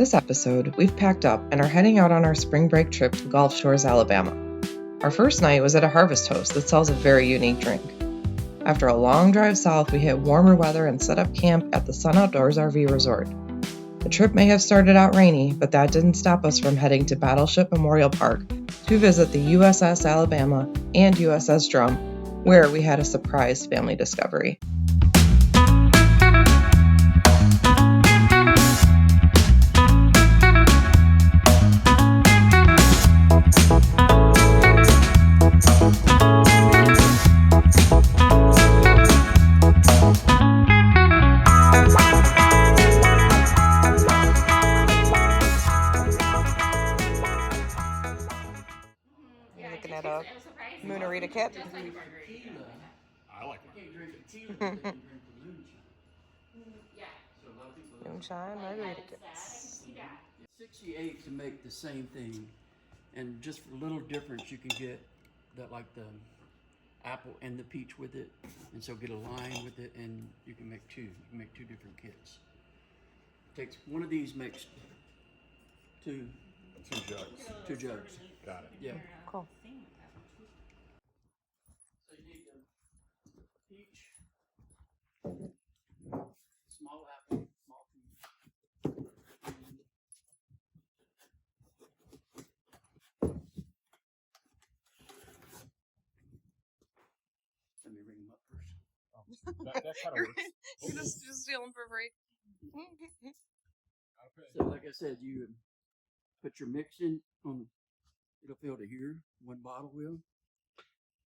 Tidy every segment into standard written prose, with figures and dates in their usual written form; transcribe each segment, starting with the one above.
this episode, we've packed up and are heading out on our spring break trip to Gulf Shores, Alabama. Our first night was at a harvest host that sells a very unique drink. After a long drive south, we hit warmer weather and set up camp at the Sun Outdoors RV Resort. The trip may have started out rainy, but that didn't stop us from heading to Battleship Memorial Park to visit the USS Alabama and USS Drum, where we had a surprise family discovery. Looking at a Moonarita kit. I like Moonshine margarita kits. 68 to make the same thing, and just for a little difference, you can get that, like the apple and the peach with it, and so get a lime with it, and you can make two. You can make two different kits. Takes one of these makes two jugs. Two jugs. Got it. Yeah. Cool. So you need the peach, small apple, small peach. Let me ring them up first. That kind of works. You're just steal them for free. So like I said, you put your mix in on, it'll fill to here, one bottle will.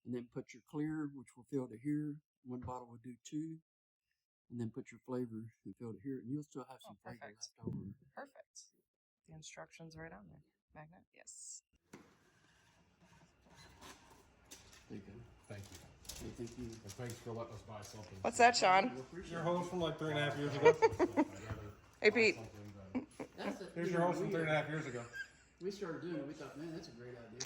And then put your clear, which will fill to here. One bottle will do two. And then put your flavor and fill to here. And you'll still have some flavor left over. Perfect. The instructions right on there. Magnet? Yes. There you go. Thank you. Okay, thank you. And thanks for letting us buy something. What's that, Sean? Your hose from like 3.5 years ago. Hey, Pete. Here's your hose from 3.5 years ago. We started doing it. We thought, man, that's a great idea.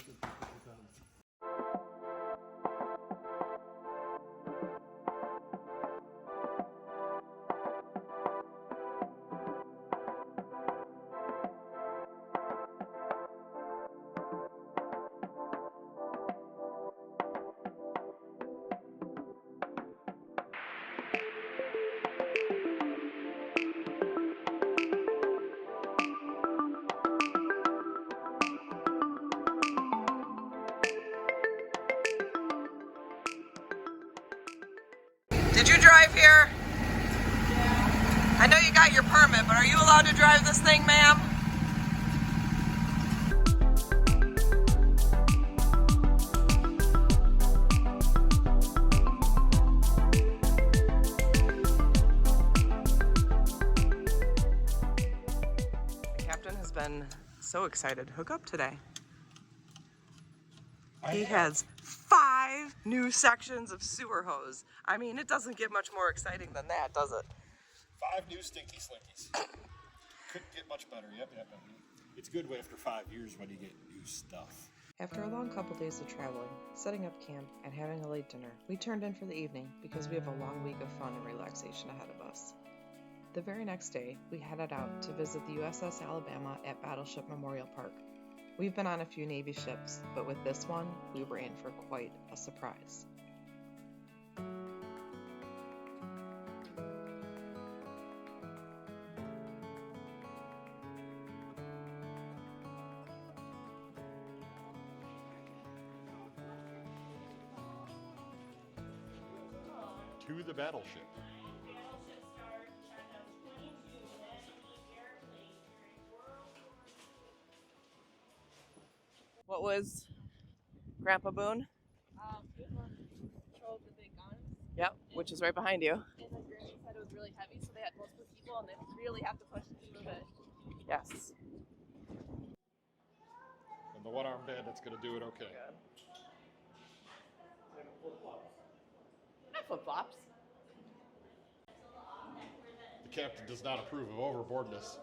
Did you drive here? Yeah. I know you got your permit, but are you allowed to drive this thing, ma'am? The captain has been so excited to hook up today. He has 5 new sections of sewer hose. I mean, it doesn't get much more exciting than that, does it? 5 new stinky slinkies. Couldn't get much better. Yep. It's good after 5 years when you get new stuff. After a long couple days of traveling, setting up camp, and having a late dinner, we turned in for the evening because we have a long week of fun and relaxation ahead of us. The very next day, we headed out to visit the USS Alabama at Battleship Memorial Park. We've been on a few Navy ships, but with this one, we were in for quite a surprise. To the battleship. What was Grandpa Boone? He was one in control of the big guns. Yep, which is right behind you. And then Granny said it was really heavy, so they had multiple people, and they really have to push it to move it. Yes. And the one-armed bandit's gonna do it okay. Not flip-flops. The captain does not approve of overboardness.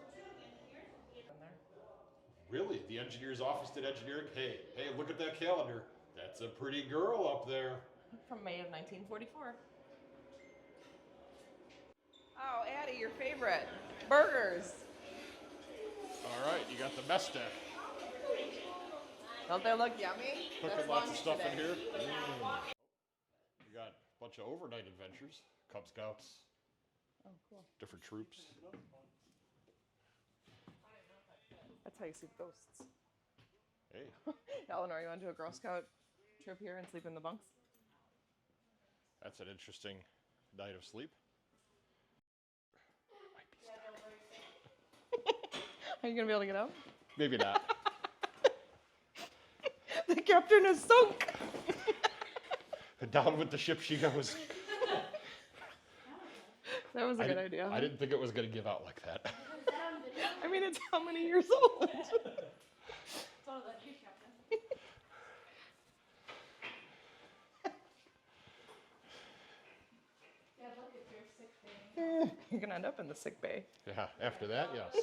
Really? The engineer's office did engineering? Hey, look at that calendar. That's a pretty girl up there. From May of 1944. Oh, Addie, your favorite. Burgers. All right, you got the mess deck. Don't they look yummy? Cooking lots of stuff in here. We got a bunch of overnight adventures. Cub Scouts. Oh, cool. Different troops. That's how you see the ghosts. Hey. Eleanor, you want to do a Girl Scout trip here and sleep in the bunks? That's an interesting night of sleep. Are you going to be able to get out? Maybe not. The captain is sunk. Down with the ship she goes. That was a good idea. I didn't think it was going to give out like that. I mean, it's how many years old? You're going to end up in the sick bay. Yeah, after that, yes.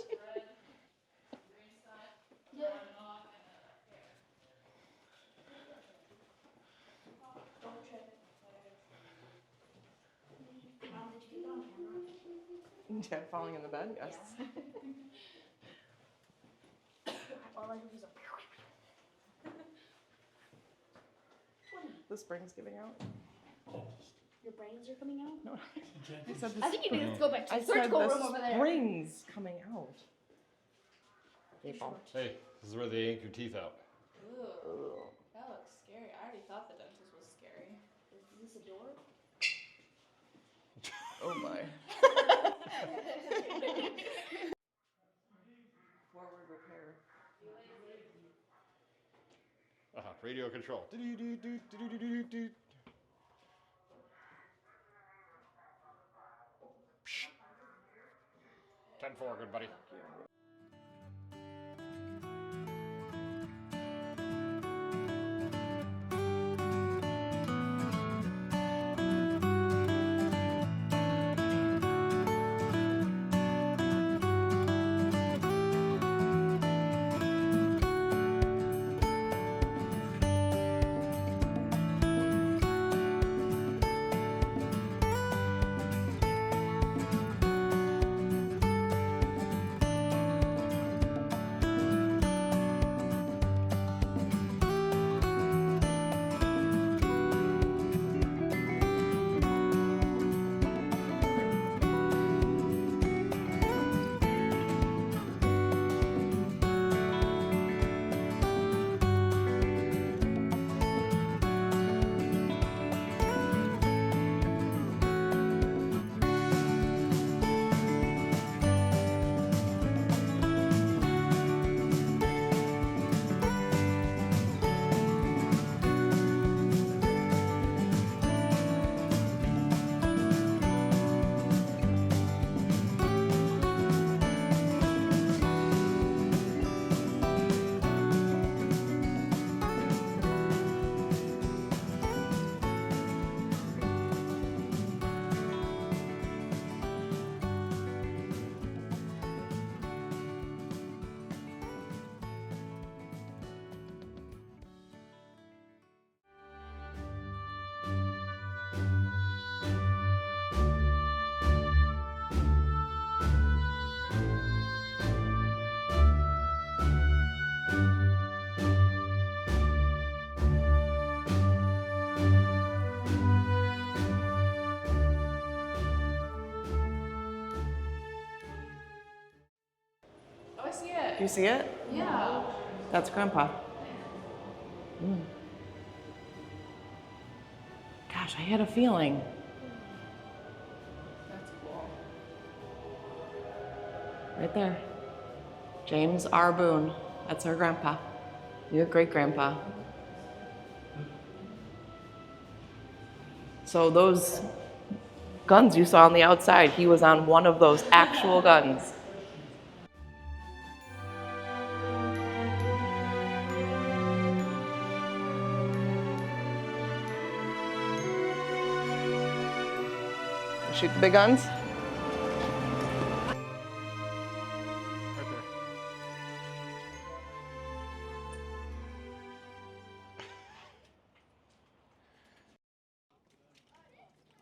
Yeah, falling in the bed, yes. The spring's giving out. Your brains are coming out? No, I said the I think you need to go back to I the said surgical the room over there. spring's coming out. April. Hey, this is where they yank your teeth out. Ooh, that looks scary. I already thought the dentist was scary. Is this a door? Oh my. Forward repair. Radio control. Do-do-do-do-do-do-do-do. 10-4, good buddy. Oh, I see it. Do you see it? Yeah. That's Grandpa. Gosh, I had a feeling. That's cool. Right there. James R. Boone. That's our grandpa. Your great grandpa. So those guns you saw on the outside, he was on one of those actual guns. Shoot the big guns? Right there.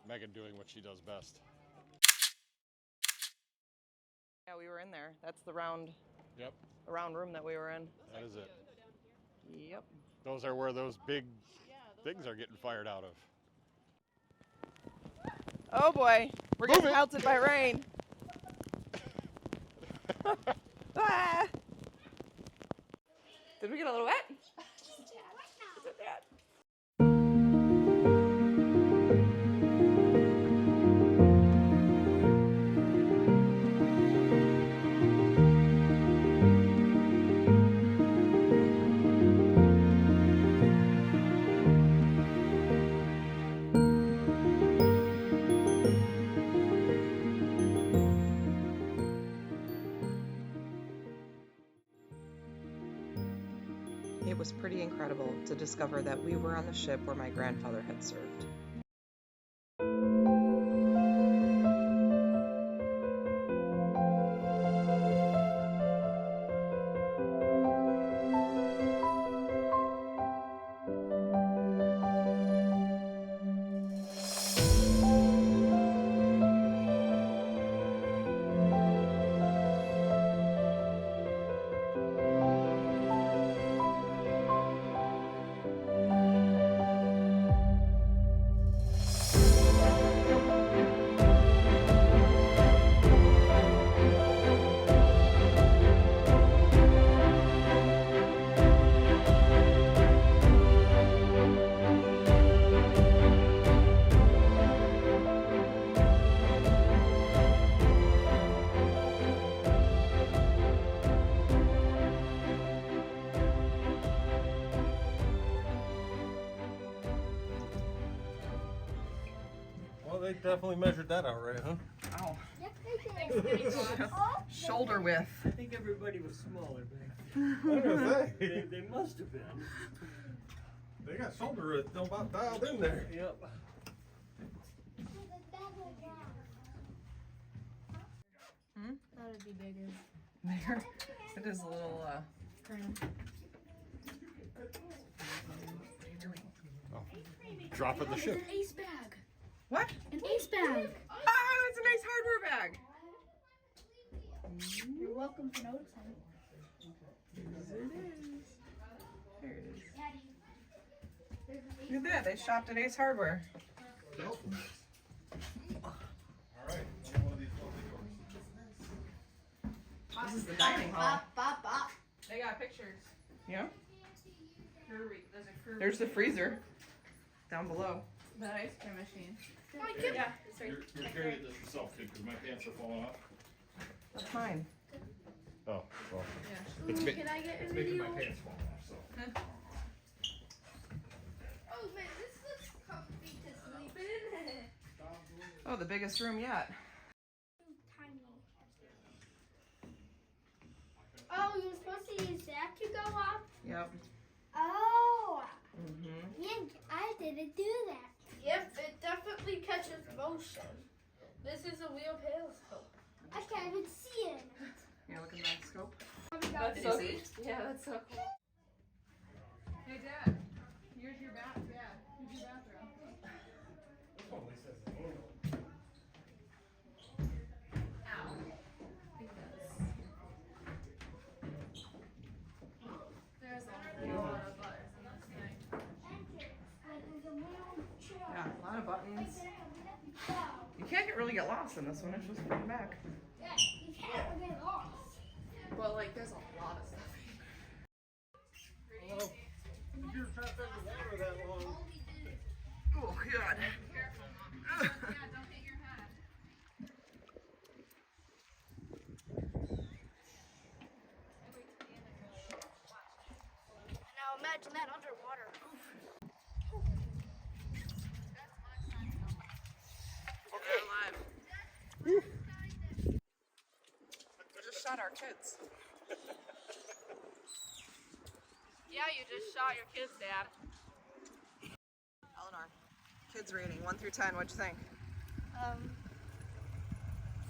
Megan doing what she does best. Yeah, we were in there. That's the round Yep, The round room that we were in. that is it. Yep. Those are where those big things are getting fired out of. Oh boy, we're getting pelted by rain. Ah! Did we get a little wet? Just a tad. It was pretty incredible to discover that we were on the ship where my grandfather had served. Well, they definitely measured that out right, huh? Ow. Yep, they did. Shoulder width. I think everybody was smaller back I was gonna say, they must have been. they got shoulder width about dialed in there. Yep. That would be bigger. There. It is a little, Dropping the ship. An ace bag. What? An ace bag. Oh, it's a nice hardware bag. You're welcome for noticing. There it is. Look at that. They shopped at Ace Hardware. This is the dining hall. They got pictures. Yeah. There's the freezer down below. The ice cream machine. Yeah. You're carrying this yourself, kid, because my pants are falling off. That's fine. Oh, well. Ooh, can I get a Making video? my pants fall off, so. Oh man, this looks comfy to sleep in. Oh, the biggest room yet. Tiny. Oh, you're supposed to use that to go up? Yep. Oh. Mm-hmm. Yeah, I didn't do that. Yep, it definitely catches motion. This is a real periscope. I can't even see it. Yeah, look at that scope. That's Did so you see? Yeah, that's so cool. Hey Dad, here's your bathroom. Yeah, here's your bathroom. Ow. It does. There's a lot of buttons in this thing. Yeah, a lot of buttons. You can't really get lost in this one. It's just front and back. Yeah, you can't get lost. But like, there's a lot of stuff. You're trapped underwater that long. Oh, God. Careful, Mom. Yeah, don't hit your head. Now imagine that underwater. Okay. Alive. We just shot our kids. Yeah, you just shot your kids, Dad. Eleanor, kids rating 1 through 10. What'd you think? 7.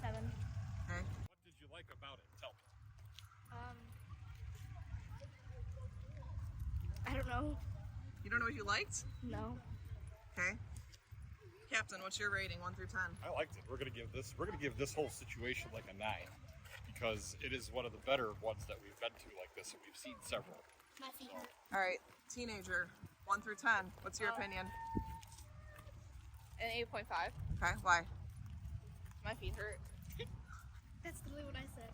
Okay. What did you like about it? Tell me. I don't know. You don't know what you liked? No. Okay. Captain, what's your rating 1 through 10? I liked it. We're gonna give this whole situation like a 9 because it is one of the better ones that we've been to like this, and we've seen several. My feet hurt. All right, teenager, 1 through 10. What's your opinion? An 8.5. Okay, why? My feet hurt. That's literally what I said.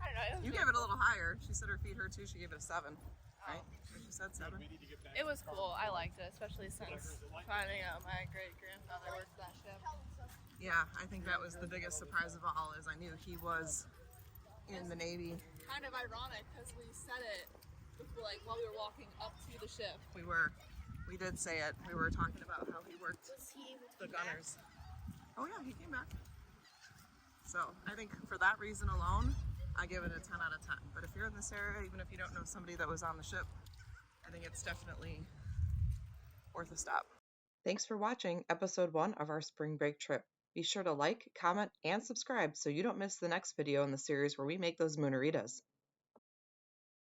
I don't know. You gave it a little higher. She said her feet hurt too. She gave it a 7. Right? She said 7. It was cool. I liked it, especially since finding out my great grandfather worked that ship. Yeah, I think that was the biggest surprise of all. Is I knew he was in the Navy. Kind of ironic because we said it like while we were walking up to the ship. We did say it. We were talking about how he worked Was he able to the come back? gunners. Oh yeah, he came back. So I think for that reason alone, I give it a 10 out of 10. But if you're in this area, even if you don't know somebody that was on the ship, I think it's definitely worth a stop. Thanks for watching episode 1 of our spring break trip. Be sure to like, comment, and subscribe so you don't miss the next video in the series where we make those Moonaritas.